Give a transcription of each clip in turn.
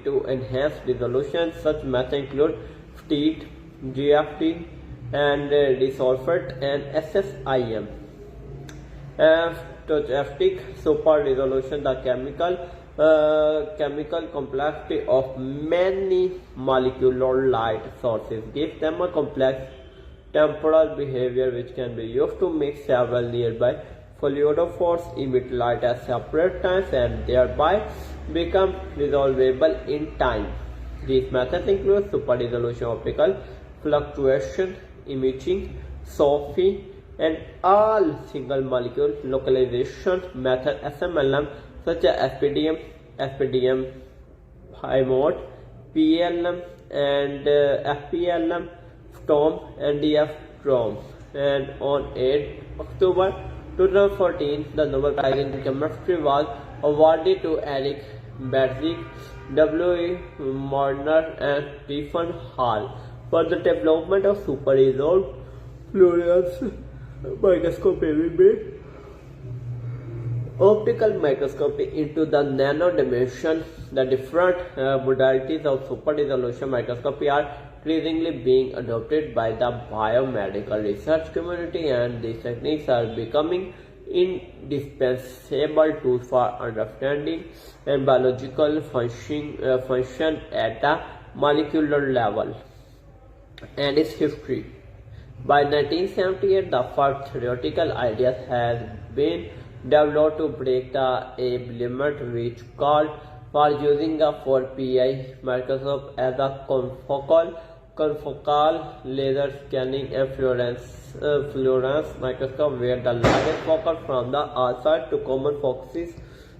to enhance resolution. Such methods include FTIT, GFT, and resolvert and SSIM. Stochastic super resolution, the chemical complexity of many molecular light sources gives them a complex temporal behavior which can be used to make several nearby fluidophores emit light at separate times and thereby become resolvable in time. These methods include super resolution optical fluctuation imaging, SOFI, and all single molecule localization method SMLM such as SPDM, PHIMOT, PLM, and FPLM, STOM, and DF-TROM. And on 8 October 2014, the Nobel Prize in Chemistry was awarded to Eric Bedzig, W.E. Marner, and Stephen Hall for the development of super resolved fluorescence microscopy. Optical microscopy into the nano dimension. The different modalities of super resolution microscopy are increasingly being adopted by the biomedical research community, and these techniques are becoming indispensable tools for understanding and biological function at the molecular level. And its history. By 1978, the first theoretical ideas had been developed to break the Abbe limit, which called for using a 4-pi microscope as a confocal laser scanning and fluorescence microscope, where the largest focus from the outside to common focuses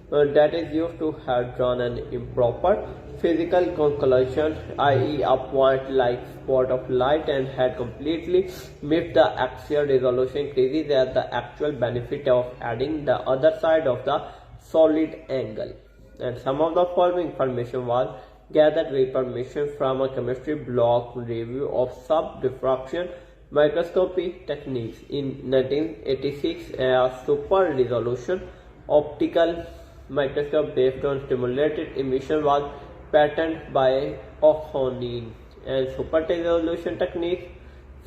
that is used to have drawn an improper physical conclusion, i.e. a point-like spot of light, and had completely missed the axial resolution increases as the actual benefit of adding the other side of the solid angle. And some of the following information was gathered with permission from a chemistry blog review of sub-diffraction microscopy techniques. In 1986, a super resolution optical microscope based on stimulated emission was patented by O'Hanlon. And super resolution techniques,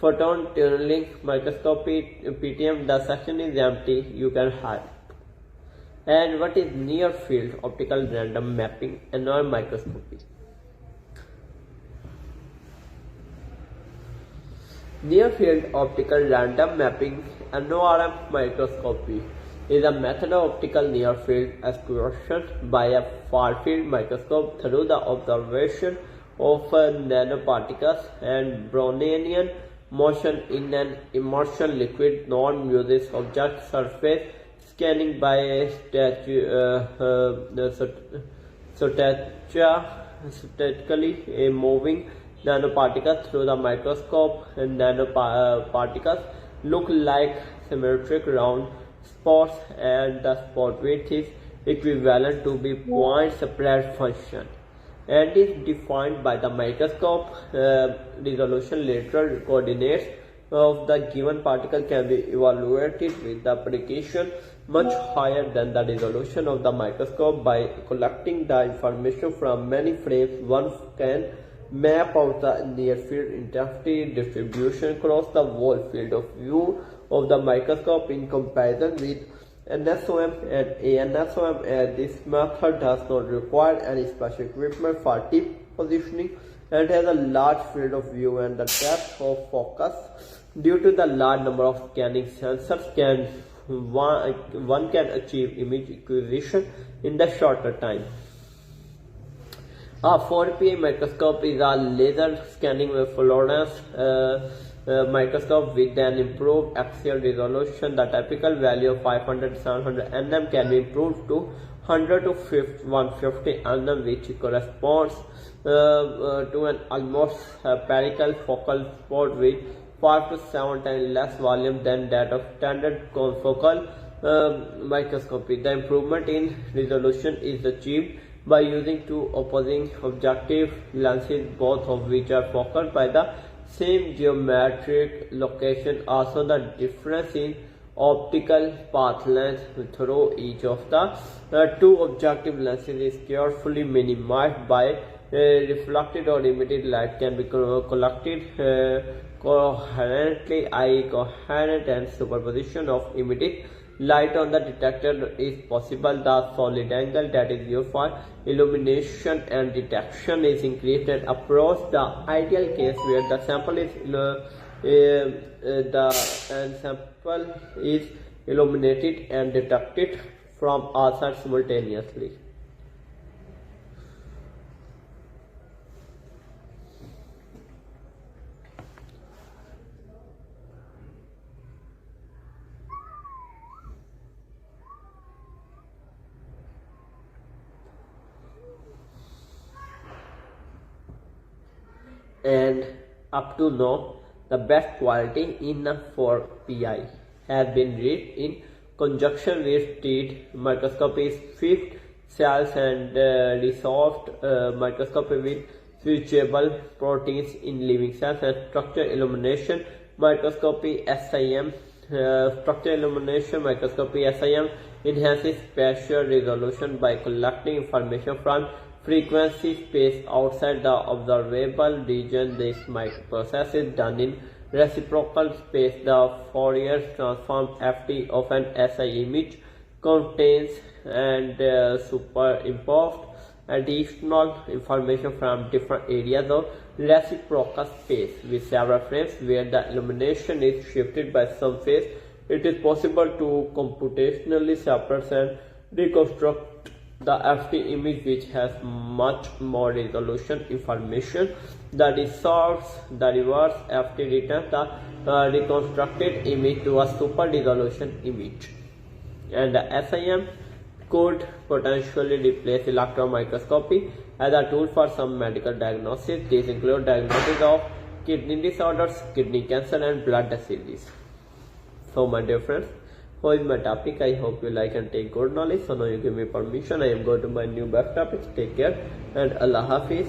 photon tunneling microscopy, PTM, the section is empty, you can hide. And what is near field optical random mapping and microscopy? Near field optical random mapping (NORM) microscopy is a method of optical near field exploration by a far field microscope through the observation of nanoparticles and Brownian motion in an immersion liquid. NORM uses object surface scanning by statically moving nanoparticles through the microscope, and nanoparticles look like symmetric round spots, and the spot width is equivalent to the point spread function and is defined by the microscope resolution. Lateral coordinates of the given particle can be evaluated with the precision much higher than the resolution of the microscope. By collecting the information from many frames, one can map out the near field intensity distribution across the whole field of view of the microscope in comparison with NSOM and ANSOM. And this method does not require any special equipment for tip positioning and has a large field of view and the depth of focus. Due to the large number of scanning sensors, one can achieve image acquisition in the shorter time. A 4-pi microscope is a laser scanning fluorescence microscope with an improved axial resolution. The typical value of 500 to 700 nm can be improved to 100 to 150 nm, which corresponds to an almost spherical focal spot with 5 to 7 times less volume than that of standard confocal microscopy. The improvement in resolution is achieved by using two opposing objective lenses, both of which are focused by the same geometric location. Also, the difference in optical path length through each of the two objective lenses is carefully minimized by reflected or emitted light can be collected coherently, i.e. coherent and superposition of emitted light on the detector is possible. The solid angle that is used for illumination and detection is increased and approached the ideal case where the sample is illuminated and detected from all sides simultaneously. And up to now, the best quality in for PI has been reached in conjunction with teeth microscopy, fifth cells, and resolved microscopy with switchable proteins in living cells, and structure illumination microscopy SIM. Structure illumination microscopy SIM enhances spatial resolution by collecting information from frequency space outside the observable region. This process is done in reciprocal space. The Fourier transform FT of an SI image contains and superimposed additional information from different areas of reciprocal space with several frames where the illumination is shifted by some phase. It is possible to computationally separate and reconstruct the FT image, which has much more resolution information. The reverse FT returns the reconstructed image to a super resolution image. And the SIM could potentially replace electron microscopy as a tool for some medical diagnosis. These include diagnosis of kidney disorders, kidney cancer, and blood diseases. So my dear friends, how is my topic? I hope you like and take good knowledge. So now you give me permission, I am going to my new web topic. Take care and Allah Hafiz.